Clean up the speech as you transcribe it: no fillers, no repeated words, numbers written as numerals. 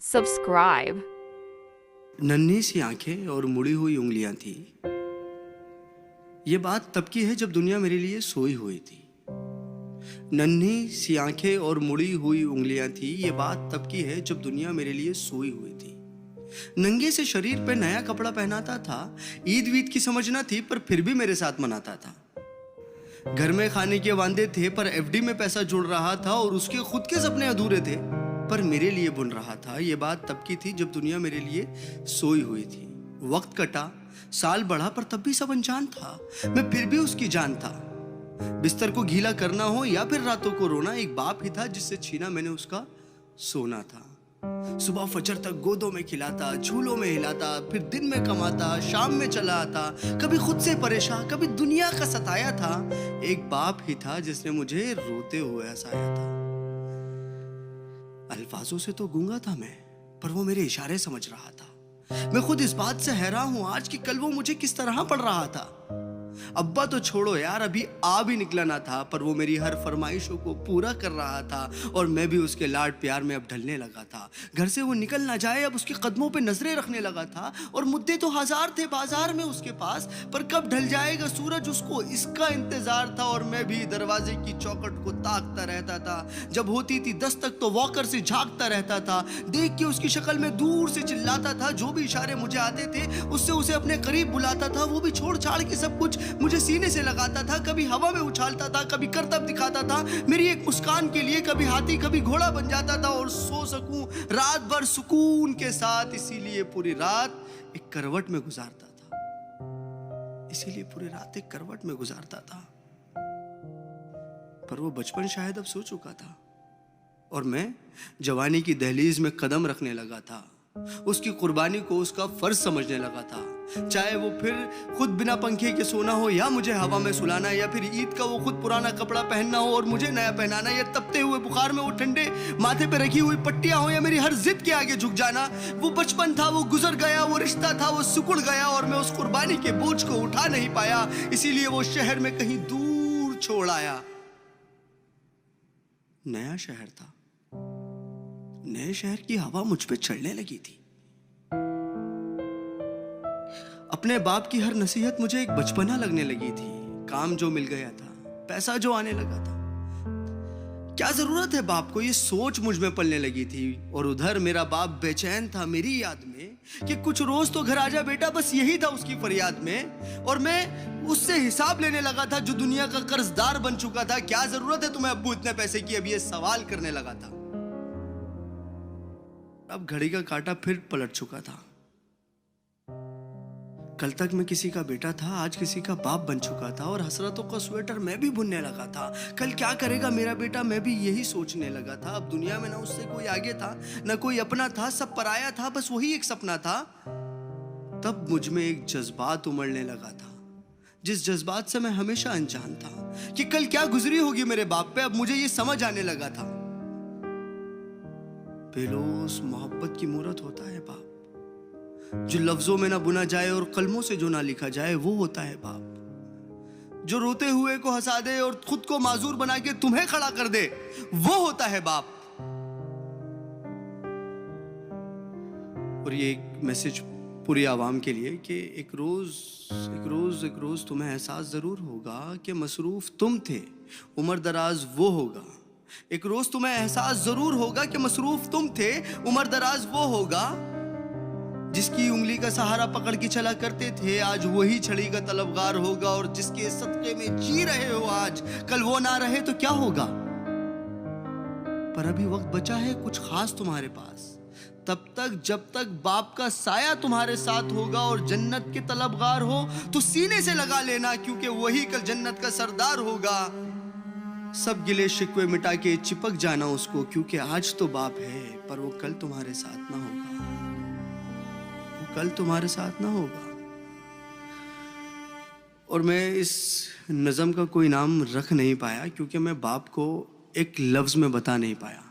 subscribe. नन्ही सी आंखें और मुड़ी हुई उंगलियां थी। ये बात तब की है जब दुनिया मेरे लिए सोई हुई थी। नन्ही सी आंखें और मुड़ी हुई उंगलियां थी। ये बात तब की है जब दुनिया मेरे लिए सोई हुई थी। नंगे से शरीर पे नया कपड़ा पहनाता था। ईद वीद की समझ ना थी पर फिर भी मेरे साथ मनाता था। घर में खाने के वांदे थे पर एफडी में पैसा जुड़ रहा था और उसके खुद के सपने अधूरे थे पर मेरे लिए बुन रहा था। ये बात तब की थी जब दुनिया मेरे लिए सोई हुई थी। वक्त कटा, साल बढ़ा पर तब भी सब अनजान था। मैं फिर भी उसकी जान था। बिस्तर को गीला करना हो या फिर रातों को रोना, एक बाप ही था जिससे छीना मैंने उसका सोना था। सुबह फजर तक गोदों में खिलाता, झूलों में हिलाता, फिर दिन में कमाता, शाम में चला आता, कभी खुद से परेशान, कभी दुनिया का सताया था। एक बाप ही था जिसने मुझे रोते हुए हंसाया था। अल्फाजों से तो गूंगा था मैं, पर वो मेरे इशारे समझ रहा था। मैं खुद इस बात से हैरान हूं आज कि कल वो मुझे किस तरह पढ़ रहा था। अब्बा तो छोड़ो यार, अभी आ भी निकला ना था पर वो मेरी हर फरमाइशों को पूरा कर रहा था और मैं भी उसके लाड प्यार में अब ढलने लगा था। घर से वो निकल ना जाए अब उसके कदमों पे नजरें रखने लगा था। और मुद्दे तो हजार थे बाजार में उसके पास, पर कब ढल जाएगा सूरज उसको इसका इंतजार था। और मैं भी दरवाजे की चौखट को ताकता रहता था। जब होती थी दस्तक तो वॉकर से झांकता रहता था। देख के उसकी शक्ल में दूर से चिल्लाता था। जो भी इशारे मुझे आते थे उससे उसे अपने करीब बुलाता था। वो भी छोड़ छाड़ के सब कुछ मुझे सीने से लगाता था। कभी हवा में उछालता था, कभी करतब दिखाता था मेरी एक मुस्कान के लिए। कभी हाथी कभी घोड़ा बन जाता था और सो सकूं रात भर सुकून के साथ। इसीलिए पूरी रात एक करवट में गुजारता था। इसीलिए पूरी रात एक करवट में गुजारता था। पर वो बचपन शायद अब सो चुका था और मैं जवानी की दहलीज में कदम रखने लगा था। उसकी कुर्बानी को उसका फर्ज समझने लगा था। चाहे वो फिर खुद बिना पंखे के सोना हो या मुझे हवा में सुलाना, या फिर ईद का वो खुद पुराना कपड़ा पहनना हो और मुझे नया पहनाना, या तपते हुए बुखार में वो ठंडे माथे पे रखी हुई पट्टियां हो या मेरी हर जिद के आगे झुक जाना। वो बचपन था, वो गुजर गया, वो रिश्ता था, वो सिकुड़ गया और मैं उस कुर्बानी के बोझ को उठा नहीं पाया। इसीलिए वो शहर में कहीं दूर छोड़ आया। नया शहर था, नए शहर की हवा मुझ पे चढ़ने लगी थी। अपने बाप की हर नसीहत मुझे एक बचपना लगने लगी थी। काम जो मिल गया था, पैसा जो आने लगा था, क्या जरूरत है बाप को, ये सोच मुझ में पलने लगी थी। और उधर मेरा बाप बेचैन था मेरी याद में कि कुछ रोज तो घर आजा बेटा, बस यही था उसकी फरियाद में। और मैं उससे हिसाब लेने लगा था जो दुनिया का कर्जदार बन चुका था। क्या जरूरत है तुम्हें अब्बू इतने पैसे की, अब ये सवाल करने लगा था। अब घड़ी का कांटा फिर पलट चुका था। कल तक मैं किसी का बेटा था, आज किसी का बाप बन चुका था और हसरतों का स्वेटर मैं भी बुनने लगा था। कल क्या करेगा मेरा बेटा, मैं भी यही सोचने लगा था। अब दुनिया में ना उससे कोई आगे था, ना कोई अपना था, सब पराया था, बस वही एक सपना था। तब मुझ में एक जज्बात उमड़ने लगा था, जिस जज्बात से मैं हमेशा अनजान था कि कल क्या गुजरी होगी मेरे बाप पे। अब मुझे ये समझ आने लगा था, बेलोस मोहब्बत की मूरत होता है बाप। जो लफ्जों में ना बुना जाए और कलमों से जो ना लिखा जाए वो होता है बाप। जो रोते हुए को हंसा दे और खुद को माजूर बना के तुम्हें खड़ा कर दे वो होता है बाप। और ये एक मैसेज पूरी आवाम के लिए कि एक रोज तुम्हें एहसास जरूर होगा कि मसरूफ तुम थे, उम्र दराज वो होगा। एक रोज तुम्हें एहसास जरूर होगा कि मसरूफ तुम थे, उम्र दराज वो होगा। जिसकी उंगली का सहारा पकड़ के चला करते थे आज वही छड़ी का तलबगार होगा। और जिसके सदके में जी रहे हो आज, कल वो ना रहे तो क्या होगा। पर अभी वक्त बचा है कुछ खास तुम्हारे पास, तब तक जब तक बाप का साया तुम्हारे साथ होगा। और जन्नत के तलबगार हो तो सीने से लगा लेना, क्योंकि वही कल जन्नत का सरदार होगा। सब गिले शिकवे मिटा के चिपक जाना उसको, क्योंकि आज तो बाप है पर वो कल तुम्हारे साथ ना होगा। वो कल तुम्हारे साथ ना होगा। और मैं इस नज़म का कोई नाम रख नहीं पाया क्योंकि मैं बाप को एक लफ्ज में बता नहीं पाया।